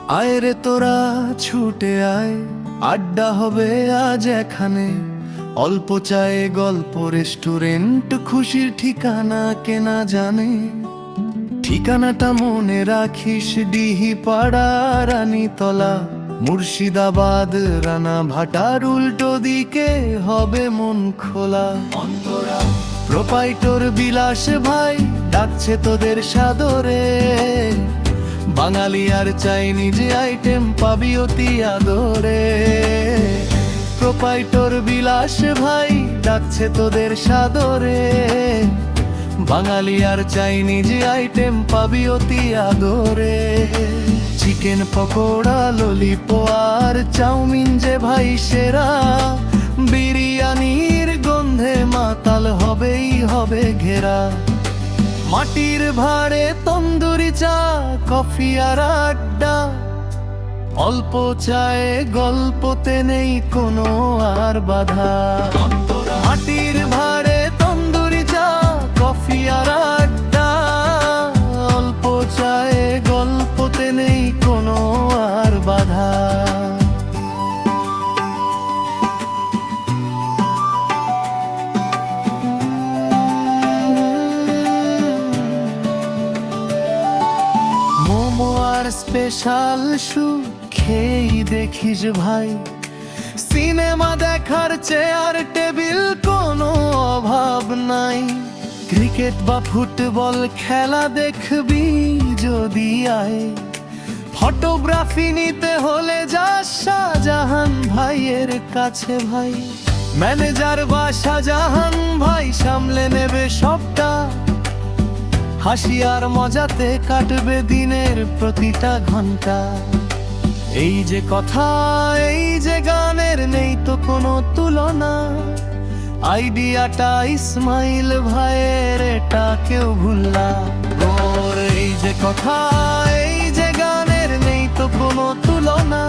আয় রে তোরা ছুটে আয়, আড্ডা হবে আজ এখানে। অল্প চায়ে গল্প, রেস্টুরেন্ট, খুশির ঠিকানা কেনা জানে। ঠিকানাটা মনে রাখিস, ডিহি পাড়া, রানীতলা, মুর্শিদাবাদ, রানা ভাটার উল্টো দিকে হবে মন খোলা। অন্তরা প্রোপাইটর বিলাস ভাই ডাকছে তোদের সাদরে। বাঙালি আর চাইনিজ আইটেম পাবি অতি আদরে। প্রোপাইটর বিলাস ভাই ডাকছে তোদের সাদরে। বাঙালি আর চাইনিজ আইটেম পাবি অতি আদরে। চিকেন পকোড়া, ললিপো আর চাউমিন যে ভাই সেরা। বিরিয়ানির গন্ধে মাতাল হবেই হবে ঘেরা। মাটির ভাড়ে তন্দুরি চা, কফি আর আড্ডা। অল্প চায়ে গল্পতে নেই কোনো আর বাধা। মাটির ভাড়ে তন্দুরি চা, কফি আর আড্ডা। অল্প চায়ে গল্পতে নেই কোনো আর বাধা। মোমো আর স্পেশাল স্যুপ খেয়েই দেখিস ভাই। সিনেমা দেখার চেয়ার টেবিল কোনো অভাব নাই। ক্রিকেট বা ফুটবল খেলা দেখবি যদি আয়। ফটোগ্রাফি নিতে হলে যা শাহজাহান ভাইয়ের কাছে ভাই। ম্যানেজার বা শাহজাহান ভাই সামলে নেবে সবটা। হাসি আর মজাতে কাটবে দিনের প্রতিটা ঘন্টা। এই যে কথা, এই যে গানের নেই তো কোনো তুলনা। আইডিয়াটা ইসমাইল ভাইয়ের, এটা কেউ ভুললা। ওর এই যে কথা, এই যে গানের নেই তো কোনো তুলনা।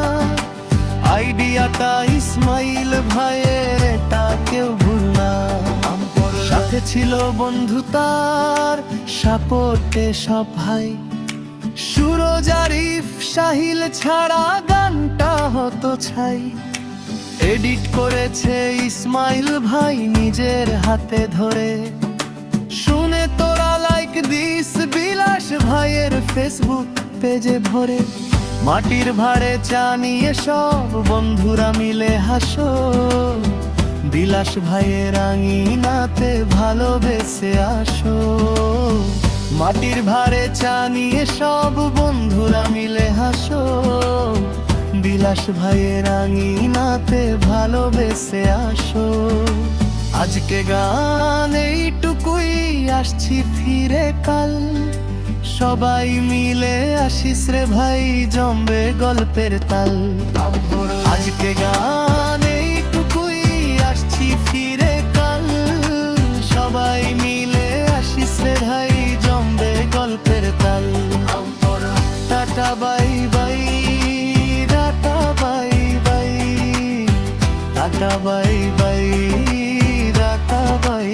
আইডিয়াটা ইসমাইল ভাইয়ের, এটা কেউ ভুললা। সাথে ছিল বন্ধু তার, সাপোর্টে সব ভাই। সুরজ আরিফ সাহিল ছাড়া গানটা হতো ছাই। এডিট করেছে ইসমাইল ভাই নিজের হাতে ধরে। শুনে তোরা লাইক দিস বিলাস ভাইয়ের ফেসবুক পেজে ভরে। মাটির ভাড়ে চা নিয়ে সব বন্ধুরা মিলে হাসো। বিলাস ভাইয়ের আঙিনাতে ভালোবেসে আসো। মাটির ভাড়ে চা নিয়ে সব বন্ধুরা মিলে হাসো। বিলাস ভাইয়ের আঙিনাতে ভালোবেসে আসো। আজকে গান এইটুকুই, আসছি ফিরে কাল। সবাই মিলে আসিস রে ভাই, জমবে গল্পের তাল। আজকে গান এইটুকুই, আসছি ফিরে কাল। সবাই মিলে আসিস রে ভাই, জমবে গল্পের তাল। Tata bye bye, tata bye bye, tata bye bye, tata bye